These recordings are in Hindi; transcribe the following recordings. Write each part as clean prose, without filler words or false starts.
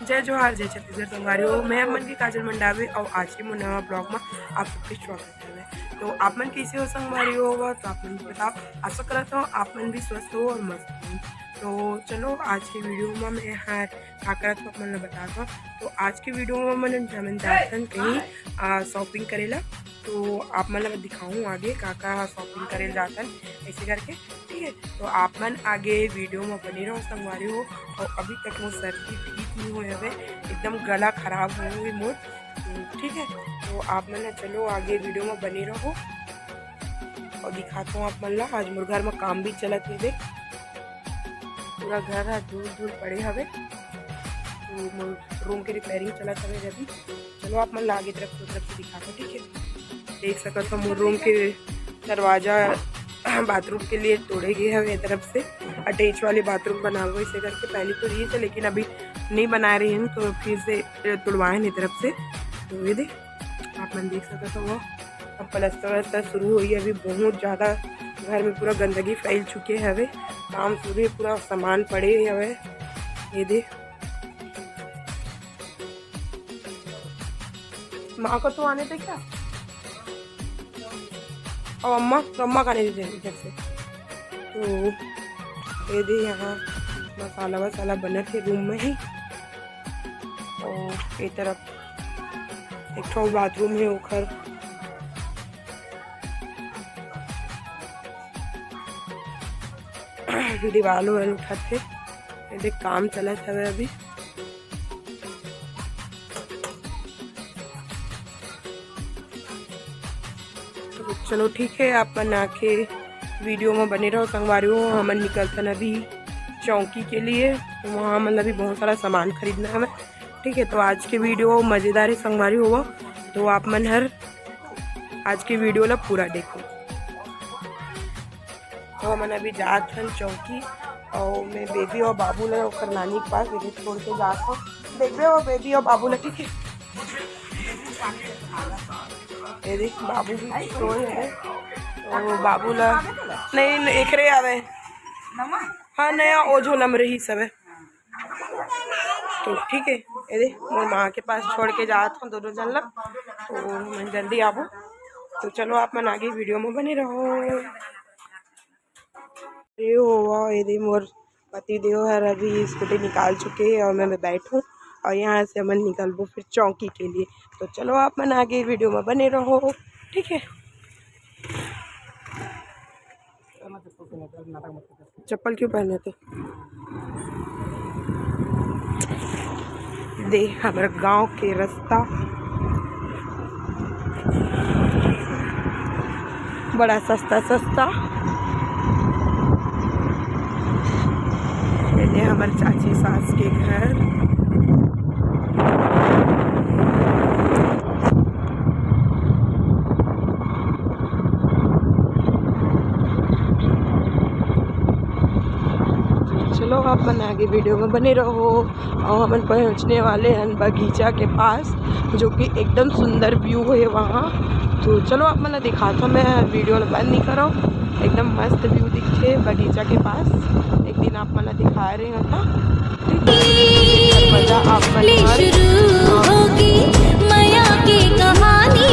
जय जोहार जय छत्तीसगढ़ संगवारी हो। मैं मन के काजल मंडावे और आज के नवा ब्लॉग में आप सबके स्वागत है। तो आप मन कैसे हो संगवारी होगा तो आप मन बताओ। आशा करता हूँ आप मन भी स्वस्थ हो और मस्त हो। तो चलो आज की वीडियो में मैं हर क्या करत हो मन बताता हूँ। तो आज की वीडियो में मन जाथन कहीं शॉपिंग करेला। तो आप मन दिखाऊँ आगे का शॉपिंग करे जातन ऐसे करके, ठीक है। तो आप मन आगे वीडियो में बने रहो संगवारी हो। और अभी तक वो सर्दी ठीक नहीं हुए हवे, एकदम गला खराब हो गई मोर, ठीक है। तो आप मन चलो आगे वीडियो में बने रहो और दिखाता हूँ आप मन ला। आज मोर घर में काम भी चलत है, देख पूरा घर है धूल धूल पड़े हवे। तो मोर रूम के रिपेयरिंग चलत हवे अभी। चलो आप मन ला आगे तरफ से दिखाता हूँ, ठीक है। देख सकते हो मोर रूम के दरवाजा बाथरूम के लिए तोड़े गए हैं तरफ से। अटैच वाले बाथरूम बना हुआ इसे करके पहले तो रही थे, लेकिन अभी नहीं बना रही हैं तो फिर से तुड़वाए हैं तरफ से। तो ये देख आप मन देख सकते हो वो अब प्लास्टर वस्टर शुरू हुई है। अभी बहुत ज़्यादा घर में पूरा गंदगी फैल चुके हैं, हवे काम शुरू है, पूरा सामान पड़े हवे। ये देख माँ को तो आने थे क्या और अम्मा का नहीं देते इधर से। तो ये दे यहाँ मसाला वसाला बना के रूम में ही। और ये तरफ एक ठो बाथरूम है उखर। दीवार वाल उठाते ये देख काम चला था अभी। तो चलो ठीक है, आप मन आके वीडियो में बने रहो संगवारी हो। हमन निकलते अभी चौकी के लिए, तो वहाँ मतलब भी बहुत सारा सामान खरीदना है हमें, ठीक है। तो आज की वीडियो मज़ेदार ही संगवारी होगा, तो आप मन हर आज की वीडियो ला पूरा देखो। तो हमन अभी जात हन चौकी और मैं बेबी और बाबू ला और नानी के पास छोड़ के जात हूँ। देखबे हो बेबी और बाबू ला, ठीक है। ये देख बाबू भी सोए है तो बाबू ला नहीं एक रे आवे। हाँ नया ओझो लम रही सब है, तो ठीक है। ये देख मोर माँ के पास छोड़ के जात हूँ दोनों जन ला, तो मैं जल्दी आबू। तो चलो आप मन आगे वीडियो में बने रहो। ये हुआ ये दे मोर पति देव है अभी स्कूटी निकाल चुके हैं और मैं बैठूँ और यहाँ से मन निकलबो फिर चौकी के लिए। तो चलो आप मन आगे वीडियो में बने रहो, ठीक है। चप्पल क्यों पहने थे? देख हमारे गांव के रास्ता बड़ा सस्ता सस्ता। ये हमारे चाची सास के घर। चलो आप मन आगे वीडियो में बने रहो। और हम पहुंचने वाले हैं बगीचा के पास, जो कि एकदम सुंदर व्यू है वहाँ। तो चलो आप मन दिखाता, मैं वीडियो बंद नहीं करो, एकदम मस्त व्यू दिखे बगीचा के पास। एक दिन आप मन दिखा रहे हैं था, मजा आप मन होगी माया की कहानी।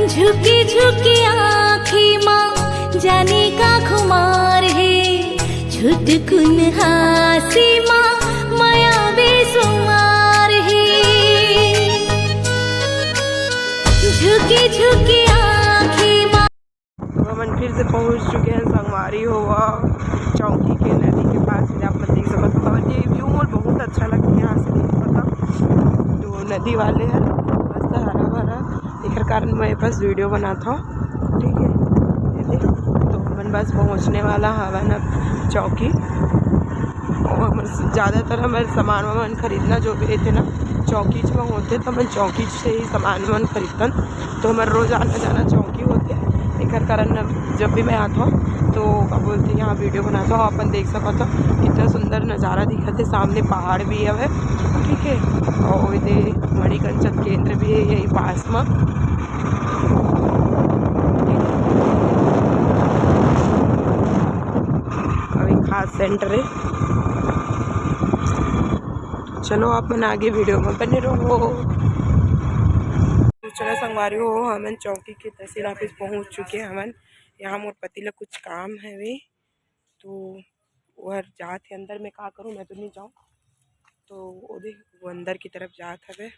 झुकी झुकी आँखें माँ जाने का खुमार है, छुटकुन हासी माँ माया बेसुमार है। झुकी झुकी आँखें माँ। तो हम फिर से पहुंच चुके हैं संगवारी हुआ चौकी के नदी के पास। आप देख सकते हो ये व्यू मोर बहुत अच्छा लगता है यहाँ से देखने का। तो नदी वाले हैं मस्त हरा भरा, इधर कारण मैं बस वीडियो बनाता हूँ, ठीक है। ये देख, तो हम बस पहुँचने वाला हवा न चौकी। और ज़्यादातर हमारे सामान वामान खरीदना जो भी रहते ना चौकी में होते, तो मैं चौकी से ही सामान वामान खरीदता। तो हमारे रोज़ आना जाना चौकी होते, एक कारण जब भी मैं आता हूँ तो क्या बोलते हैं यहाँ वीडियो बनाता हूँ। अपन देख सकते हो कितना सुंदर नज़ारा दिखा थे, सामने पहाड़ भी है, ठीक है। और ये मणिकंचन केंद्र भी है यही पास में। अभी खास सेंटर है। चलो आप मन आगे वीडियो में बने रहो। तो चलो संगवारी हो हमन चौकी के तहसील ऑफिस पहुंच चुके हैं। हमन यहाँ मोर पति ला कुछ काम है वे, तो वह जाते अंदर में का करूँ, मैं तो नहीं जाऊँ। तो वो अंदर की तरफ जात हवे,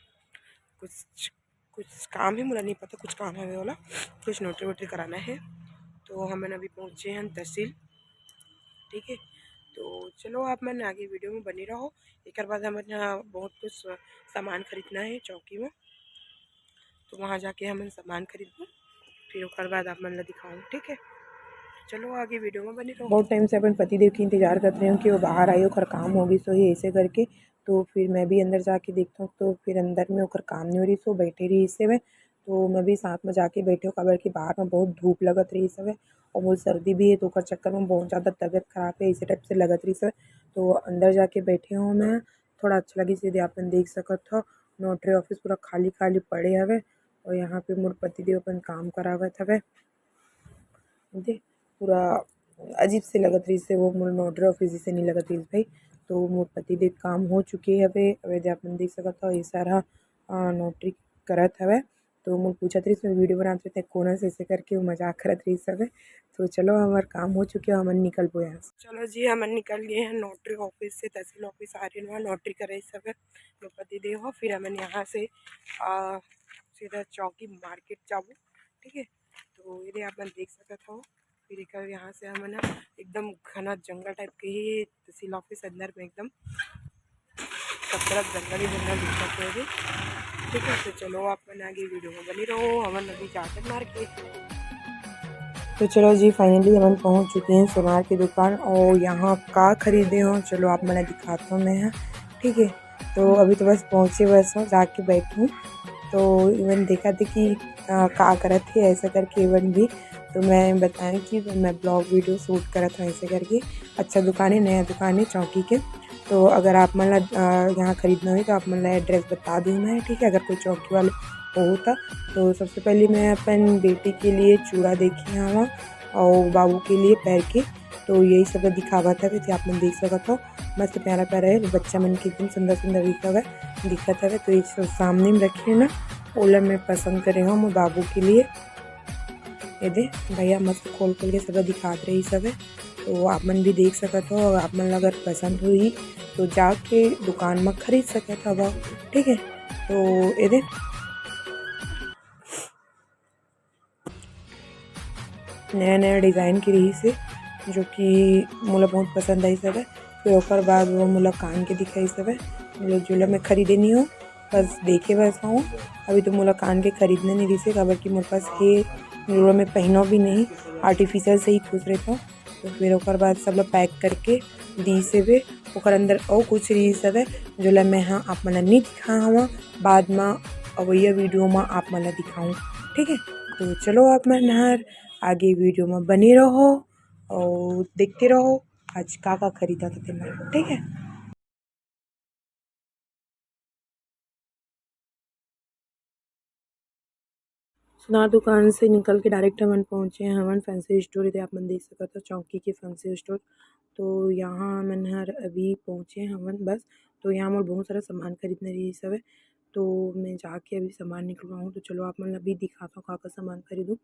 कुछ कुछ काम है, मुझे नहीं पता कुछ काम है वाला, कुछ नोटरी वोटरी कराना है। तो हमन अभी पहुँचे हैं तहसील, ठीक है। तो चलो आप मन आगे वीडियो में बनी रहो। एक बाद हमें यहाँ बहुत कुछ सामान खरीदना है चौकी में, तो वहाँ जाके हम सामान खरीदूँ, फिर उसके बाद आप मन ला दिखाऊँ, ठीक है। चलो आगे वीडियो में बनी रहो। बहुत टाइम से अपन पतिदेव की इंतजार कर रहे हो कि वो बाहर आई होकर काम होगी, सो ही ऐसे करके। तो फिर मैं भी अंदर जाके देखता हूँ, तो फिर अंदर में होकर काम नहीं हो रही, सो बैठे रही इसे में। तो मैं भी साथ में जाके बैठे हो, खबर की बाहर में बहुत धूप लगत रही सब, और बहुत सर्दी भी है, तो ओकर चक्कर में बहुत ज़्यादा तबीयत खराब है, इसी टाइप से लगत रही सब। तो अंदर जाके बैठे हूँ मैं, थोड़ा अच्छा लगी। सीधे अपन देख सकत हो नोटरी ऑफिस पूरा खाली खाली पड़े हवे, और यहाँ पे मोर पतिदेव अपन काम करावत हवे। देख पूरा अजीब से लगत रही से, वो मोर नोटरी ऑफिस जैसे नहीं लगत रही भाई। तो मोर पतिदेव काम हो चुके हवे। अब अपन देख सकत हो ये सारा नोटरी करत हवे। तो मोर पूछत रही वीडियो बनाते थे कोना से ऐसे करके, वो मजाक करत रही सब। तो चलो हमार काम हो चुके, हमन निकल गए यहाँ से। चलो जी हमन निकल गए हैं नोटरी ऑफिस से, तहसील ऑफिस आ रही वहाँ नोटरी करे सब मोर पतिदेव हो। फिर हमन यहाँ से सीधा चौकी मार्केट जाबो, ठीक है। तो ये अपन देख सकत हो, फिर एक यहाँ से हम ना एकदम घना जंगल टाइप के ही तहसील ऑफिस अंदर में एकदम सब तरफ जंगल ही जंगल दिखते हैं, ठीक है। तो चलो अपन आगे वीडियो में बनी रहो, हमन अभी जाकर मार्केट। तो चलो जी फाइनली हम पहुंच चुके हैं सोनार की दुकान, और यहाँ का खरीदे हो चलो आप मैंने दिखाता हूँ मैं यहाँ, ठीक है। तो अभी तो बस पहुँचे, बस हो जाके बैठूँ। तो इवन देखा थी कि का करत थे ऐसा करके, इवन भी तो मैं बताएं कि मैं ब्लॉग वीडियो शूट करा था ऐसे करके। अच्छा दुकान है, नया दुकान है चौकी के। तो अगर आप मतलब यहाँ ख़रीदना हो तो आप मतलब एड्रेस बता दूँ मैं, ठीक है। अगर कोई चौकी वाले होता तो सबसे पहले मैं अपन बेटी के लिए चूड़ा देखी हवा, और बाबू के लिए पैर के। तो यही सब दिखावा था, तो आप मन देख सकत हो मस्त प्यारा प्यारा है, बच्चा मन के एकदम सुंदर सुंदर दिखत है। तो ये सामने में रखे ना, ओला मैं पसंद करे हूँ मोर बाबू के लिए। ये दे भैया मस्त खोल खोल के सब दिखात रही सब है। तो आप मन भी देख सकत हो, आप मन अगर पसंद हुई तो जाके दुकान में खरीद सकत हो, ठीक है। तो ये दे नया नया डिज़ाइन की रही से, जो कि मोला बहुत पसंद आई सब है। फिर ओकर बाद वो मोला कान के दिखाई सब है, मतलब जो मैं खरीदे नहीं हो, बस देखे बस हूँ। अभी तो मोला कान के खरीदने नहीं रही से, खबर कि मोरे पास है जो मैं पहनो भी नहीं, आर्टिफिशियल से ही खुश रहता हूँ। तो फिर ओकर बाद सब लोग पैक करके दी से वे ओकर अंदर और कुछ रही सब है, जो मैं हाँ आप मन नहीं दिखा हवा, बाद में अवैया वीडियो में आप मन दिखाऊँ, ठीक है। तो चलो आप मन हर आगे वीडियो में बने रहो और देखते रहो आज का खरीदा था तेना, ठीक है। सुनार दुकान से निकल के डायरेक्ट हमन पहुँचे हैं हमन फैंसी स्टोर। इधर आप मन देख सकते हो चौकी के फैंसी स्टोर। तो यहाँ मन हर अभी पहुँचे हमन बस। तो यहाँ मोर बहुत सारा सामान खरीदना रही सब है, तो मैं जाके अभी सामान निकलवाऊँ। तो चलो आप मन अभी दिखाता हूँ का सामान खरीदूँ।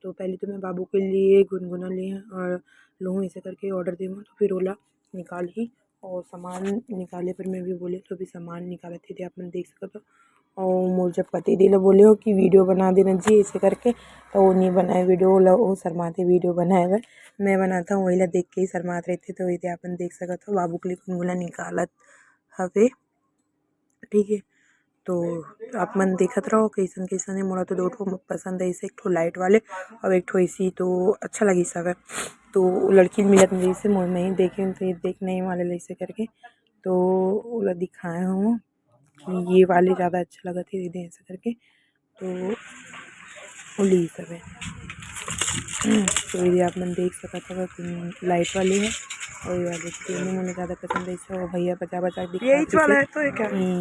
तो पहले तो मैं बाबू के लिए गुनगुना लिए और लूँ ऐसे करके ऑर्डर दूँ। तो फिर ओला निकाल ही और सामान निकाले पर मैं भी बोले तो अभी सामान निकाले थे आप मन देख सकते हो। और मुझे पति दिल बोले हो कि वीडियो बना देना जी ऐसे करके, तो वो नहीं बनाए वीडियो, वो शर्माते वीडियो बनाए हुए। मैं बनाता हूँ वही ला देख के ही शर्माते रहते। तो ये अपन देख सकत हो बाबू के लिए कुंगला निकालत हवे, ठीक है। तो आप मन देखत रहो कैसन कैसन है। मोला तो दो ठो पसंद है, इसे एक ठो लाइट वाले और एक ठो ऐसी, तो अच्छा लगी सब। तो लड़की मिलत में जैसे मोर नहीं देखे तो ये देखने वाले ऐसे करके, तो ओला दिखाए हूँ कि ये वाले ज़्यादा अच्छा लगा थे दे ऐसे करके, तो वो ली सब है। तो ये आप मन देख सकते हो लाइट वाली है, और ये वाले तीनों मुझे ज़्यादा पसंद है। इसे वो भैया बचा बचा के दिखा वाला है तो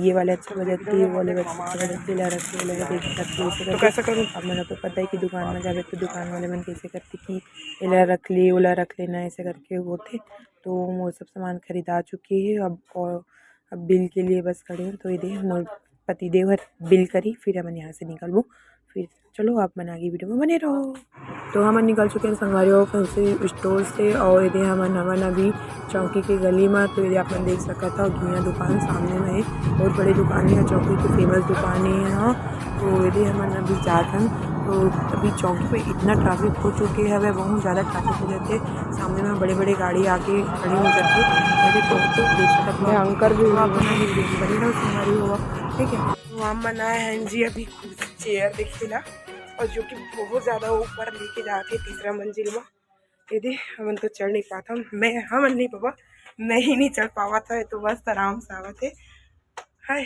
ये वाले अच्छा बजाते हैं, वाले बजाते ला रखे वाले देख सकते हो। तो कैसा करूँ अब मैंने तो पता है कि दुकान में जावे तो दुकान वाले मन कैसे करते कि इला रख ले ओला रख लेना ऐसे करके वो थे। तो वो सब सामान खरीदा चुकी है अब, और अब बिल के लिए बस खड़े हूँ। तो ये दे मोर पति देव बिल करी फिर हम यहाँ से निकलबो। फिर चलो आप मन आगे वीडियो में बने रहो। तो हम निकल चुके हैं संगवारियों फैंसी स्टोर से, और ये हमन अभी चौकी के गली में। तो ये आप मन देख सकता था घिया दुकान सामने में है, बहुत बड़ी दुकान है, चौकी की फेमस दुकान है यहाँ। तो ये हमन अभी जाथन, तो अभी चौकी पे इतना ट्रैफिक हो चुके है, बहुत ज़्यादा ट्रैफिक हो जाते। सामने में बड़े बड़े गाड़ी आके खड़ी हो जाती है, तो देख सकते हैं अंकर भी बनी रहो संगवारी हुआ, ठीक है। तो हम बनाए हैं जी अभी चेयर देखिए ला, और जो कि बहुत ज़्यादा ऊपर लेके जाते तीसरा मंजिल में। यदि हम तो चढ़ नहीं पाता, हम नहीं पापा, मैं ही नहीं चढ़ पावा था। तो बस आराम से आवा थे। हाय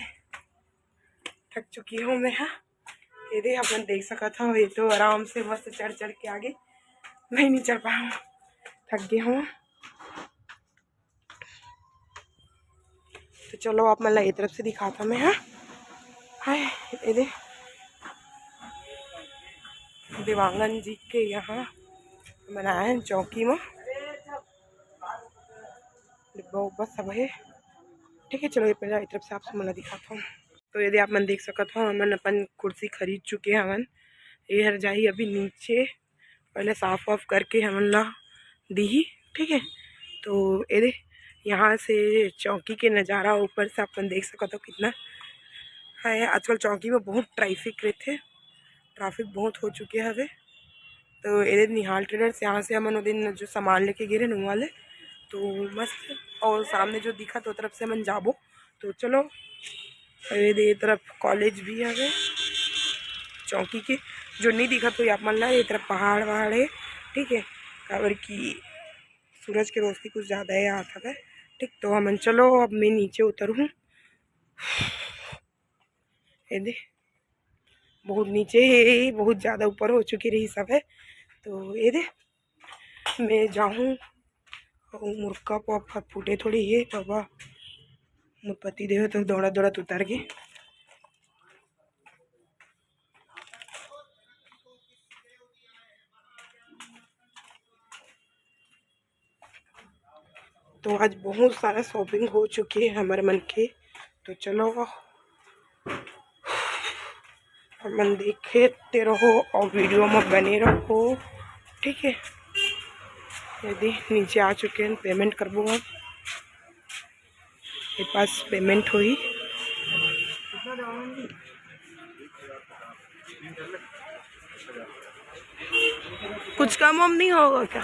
थक चुकी हूँ मैं। हाँ यदि अपन देख सका था, ये तो आराम से बस चढ़ चढ़ के आगे, मैं नहीं चढ़ पाया, थक गई हूँ। तो चलो आप मतलब ये तरफ से दिखाता मैं। हाँ हाय ये देवांगन जी के यहाँ बनाया है चौकी में, डिब्बा उब्बा सब है, ठीक है। चलो ये पहले तरफ से आपसे मला दिखाता हूँ। तो यदि आप मन देख सकते हो, हमन अपन कुर्सी खरीद चुके हैं। हमन ये हर जाही अभी नीचे, पहले साफ वाफ करके हमन ला दी, ठीक है। तो ये यहाँ से चौकी के नज़ारा ऊपर से अपन देख सकते हो कितना है। आजकल चौकी में बहुत ट्रैफिक रहते, ट्रैफिक बहुत हो चुके हैं। तो ये निहाल ट्रेडर्स, यहाँ से हमन वो दिन जो सामान लेके गिरे न वाले, तो मस्त। और सामने जो दिखा तो तरफ से मन जाबो। तो चलो ये तरफ कॉलेज भी है चौकी के, जो नहीं दिखा तो आप मन ला ये तरफ पहाड़ वहाड़ है, ठीक है। काबर की सूरज की रोशनी कुछ ज़्यादा है आता है, ठीक। तो हमन चलो अब मैं नीचे उतरूँ, ये दे बहुत नीचे है, बहुत ज़्यादा ऊपर हो चुकी रही सब है। तो ये दे मैं जाऊँ, मुर्का पॉप फूटे थोड़ी है बाबा, मुझ पति देव तो दौड़ा दौड़ा उतर गए। तो आज बहुत सारा शॉपिंग हो चुकी है हमारे मन के। तो चलो मन देखते रहो और वीडियो में बने रहो, ठीक है। यदि नीचे आ चुके हैं पेमेंट कर दूँगा, मेरे पास पेमेंट हुई। कुछ कम हम नहीं होगा क्या?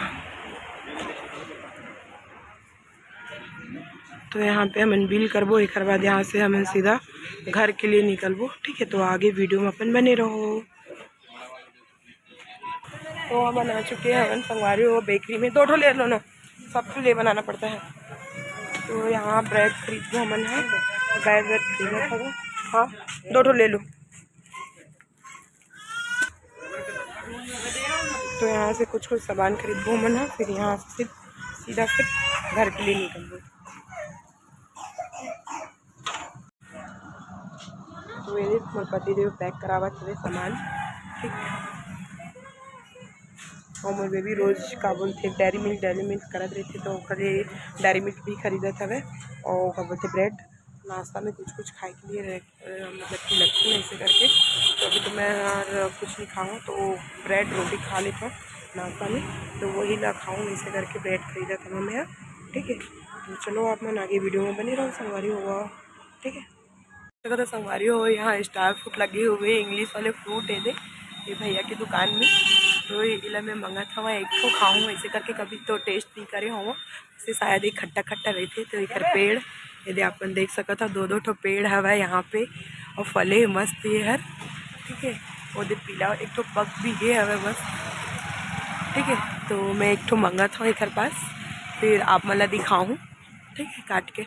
तो यहाँ पे हम बिल करबो, एक बाद यहाँ से हमें सीधा घर के लिए निकलबो, ठीक है। तो आगे वीडियो में अपन बने रहो। तो हम आ चुके हैं हमन संगवारी हो बेकरी में, दो ठो ले लो ना, सबको ले बनाना पड़ता है। तो यहाँ ब्रेड खरीदो हमन है, ब्रेड खरीदना था। हाँ दो ठो ले लो। तो यहाँ से कुछ कुछ सामान खरीदो हमन है, फिर यहाँ से सीधा फिर घर के लिए निकल दो। तो मेरे पति देव पैक करावा थे सामान, ठीक। और मोर बेबी रोज़ का बोलते डेयरी मिल्क करत रहते, तो डेयरी मिल्क भी खरीदत हवे। और का बोलते ब्रेड नाश्ता में कुछ कुछ खाए के लिए मतलब कि लगती है ऐसे करके। तो अभी तो मैं यार कुछ नहीं खाऊँ, तो ब्रेड रोटी खा लेता हूँ नाश्ता में, तो वही ला खाऊँ ऐसे करके ब्रेड खरीदा था मैं, ठीक है। तो चलो आप मैं आगे वीडियो में बने रहो संगवारी होगा, ठीक है। सकते संगवारी हो यहाँ स्टार फ्रूट लगे हुए इंग्लिश वाले फ्रूट है दे ये भैया की दुकान में। तो इला मैं मंगत हवा एक ठो खाऊँ ऐसे करके, कभी तो टेस्ट नहीं करे हो इसे, शायद ही खट्टा खट्टा रहते। तो एक पेड़ यदि अपन देख सकता दो दो ठो पेड़ हवा यहाँ पे और फले मस्त ये हर, ठीक है। वो दे पीला एक ठो पग भी है हवे बस, ठीक है। तो मैं एक ठो मंगत हूँ एक पास, फिर आप मला दिखाऊँ, ठीक है, काट के।